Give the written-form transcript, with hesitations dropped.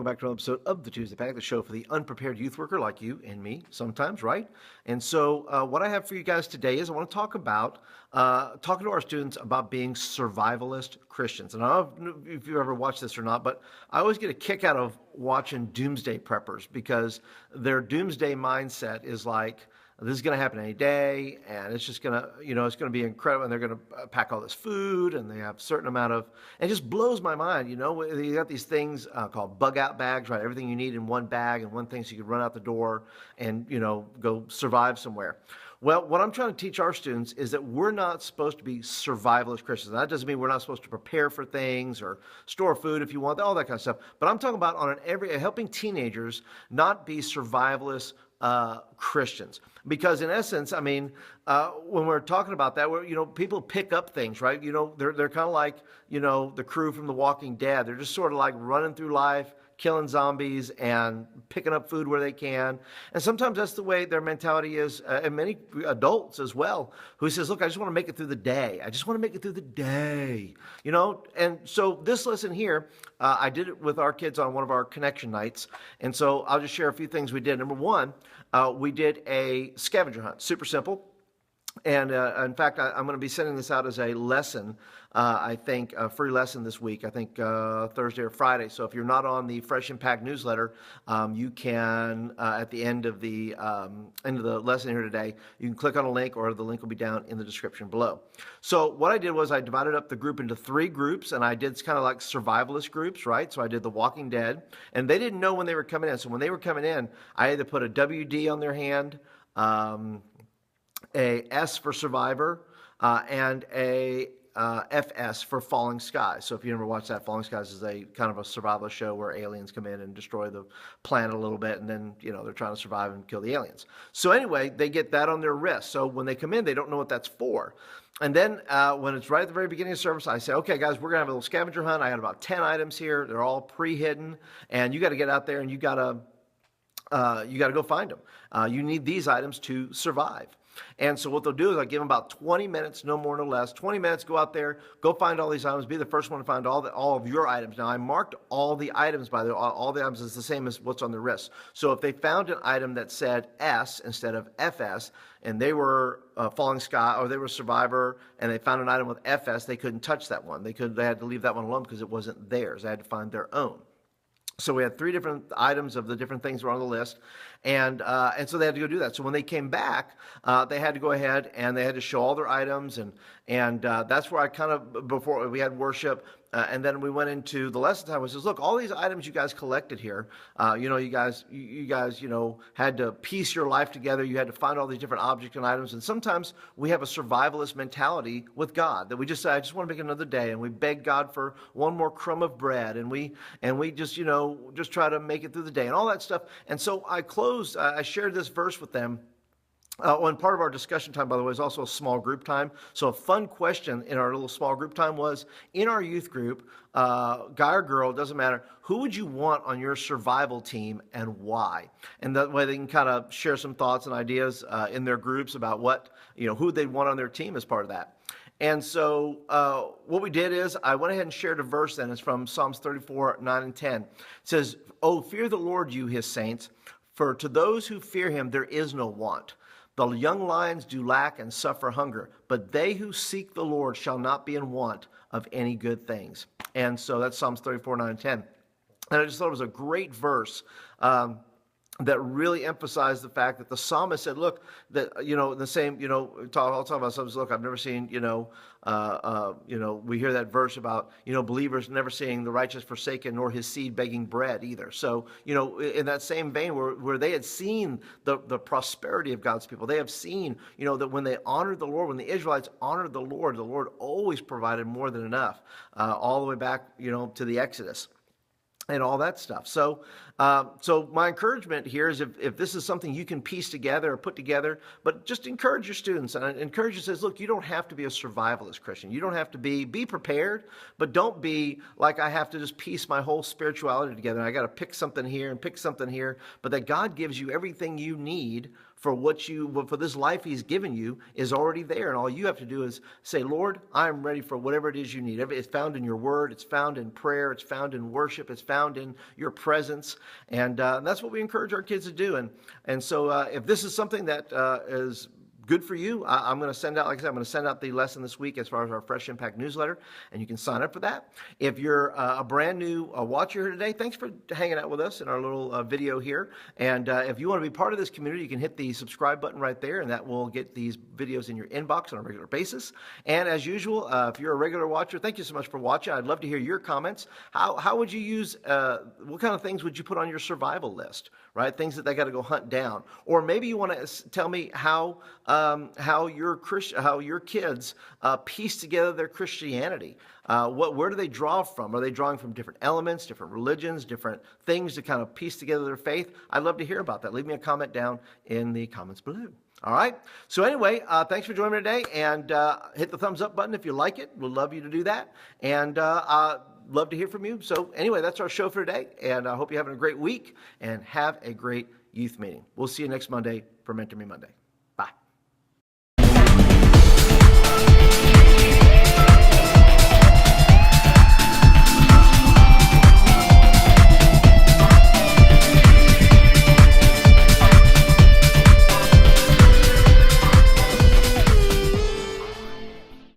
welcome back to another episode of the Tuesday Panic, the show for the unprepared youth worker like you and me sometimes, right? And so what I have for you guys today is I want to talk about talking to our students about being survivalist Christians. And I don't know if you ever watched this or not, but I always get a kick out of watching doomsday preppers because their doomsday mindset is like, this is going to happen any day, and it's just going to, it's going to be incredible, and they're going to pack all this food, and they have a certain amount of, and it just blows my mind, you got these things called bug-out bags, right? Everything you need in one bag and one thing so you can run out the door and, go survive somewhere. Well, what I'm trying to teach our students is that we're not supposed to be survivalist Christians. That doesn't mean we're not supposed to prepare for things or store food if you want, all that kind of stuff. But I'm talking about helping teenagers not be survivalist Christians. Because in essence, when we're talking about that, people pick up things, right? They're kind of like, the crew from The Walking Dead. They're just sort of like running through life, killing zombies and picking up food where they can. And sometimes that's the way their mentality is, and many adults as well, who says, look, I just want to make it through the day. I just want to make it through the day, And so this lesson here, I did it with our kids on one of our connection nights. And so I'll just share a few things we did. Number one, we did a scavenger hunt, super simple. And in fact, I'm going to be sending this out as a lesson, I think, a free lesson this week, I think Thursday or Friday. So if you're not on the Fresh Impact newsletter, you can, at the end of the lesson here today, you can click on a link, or the link will be down in the description below. So what I did was I divided up the group into 3 groups, and I did kind of like survivalist groups, right? So I did The Walking Dead, and they didn't know when they were coming in. So when they were coming in, I had to put a WD on their hand, a S for survivor, and a FS for Falling Skies. So if you ever watched that, Falling Skies is a kind of a survival show where aliens come in and destroy the planet a little bit, and then, they're trying to survive and kill the aliens. So anyway, they get that on their wrist. So when they come in, they don't know what that's for. And then when it's right at the very beginning of service, I say, okay, guys, we're going to have a little scavenger hunt. I got about 10 items here. They're all pre-hidden, and you got to get out there and you got to go find them. You need these items to survive. And so what they'll do is I give them about 20 minutes, no more, no less. 20 minutes, go out there, go find all these items, be the first one to find all of your items. Now, I marked all the items, by the way. All the items is the same as what's on the wrist. So if they found an item that said S instead of FS, and they were Falling Sky, or they were Survivor, and they found an item with FS, they couldn't touch that one. They had to leave that one alone because it wasn't theirs. They had to find their own. So we had 3 different items of the different things that were on the list, and so they had to go do that. So when they came back, they had to go ahead and they had to show all their items, and that's where I kind of, before we had worship, and then we went into the lesson time. We says, look, all these items you guys collected here, you guys had to piece your life together. You had to find all these different objects and items, and sometimes we have a survivalist mentality with God that we just say, I just want to make another day, and we beg God for one more crumb of bread, and we just just try to make it through the day and all that stuff. And so I shared this verse with them. And part of our discussion time, by the way, is also a small group time. So a fun question in our little small group time was, in our youth group, guy or girl, doesn't matter, who would you want on your survival team and why? And that way they can kind of share some thoughts and ideas in their groups about who they'd want on their team as part of that. And so what we did is I went ahead and shared a verse then. It's from Psalms 34, 9 and 10. It says, "Oh, fear the Lord, you his saints, for to those who fear him there is no want. The young lions do lack and suffer hunger, but they who seek the Lord shall not be in want of any good things." And so that's Psalms 34, 9 and 10. And I just thought it was a great verse that really emphasized the fact that the psalmist said, look, that, the same, I'll talk about something, look, I've never seen, we hear that verse about, believers never seeing the righteous forsaken nor his seed begging bread either. So, in that same vein where they had seen the prosperity of God's people, they have seen, that when they honored the Lord, when the Israelites honored the Lord always provided more than enough, all the way back, to the Exodus and all that stuff. So my encouragement here is if this is something you can piece together or put together, but just encourage your students and encourage you, says, look, you don't have to be a survivalist Christian. You don't have to be prepared, but don't be like, I have to just piece my whole spirituality together. I got to pick something here and pick something here, but that God gives you everything you need for for this life he's given you is already there. And all you have to do is say, Lord, I'm ready for whatever it is you need. It's found in your word. It's found in prayer. It's found in worship. It's found in your presence. And that's what we encourage our kids to do. And so if this is something that is good for you, I'm going to send out, like I said, I'm going to send out the lesson this week as far as our Fresh Impact newsletter, and you can sign up for that. If you're a brand new watcher here today, thanks for hanging out with us in our little video here. And if you want to be part of this community, you can hit the subscribe button right there, and that will get these videos in your inbox on a regular basis. And as usual, if you're a regular watcher, thank you so much for watching. I'd love to hear your comments. How would you use, what kind of things would you put on your survival list, right? Things that they got to go hunt down. Or maybe you want to tell me how your kids piece together their Christianity. Where do they draw from? Are they drawing from different elements, different religions, different things to kind of piece together their faith? I'd love to hear about that. Leave me a comment down in the comments below. All right. So anyway, thanks for joining me today, and hit the thumbs up button if you like it. We'd love you to do that, and love to hear from you. So anyway, that's our show for today, and I hope you're having a great week and have a great youth meeting. We'll see you next Monday for Mentor Me Monday.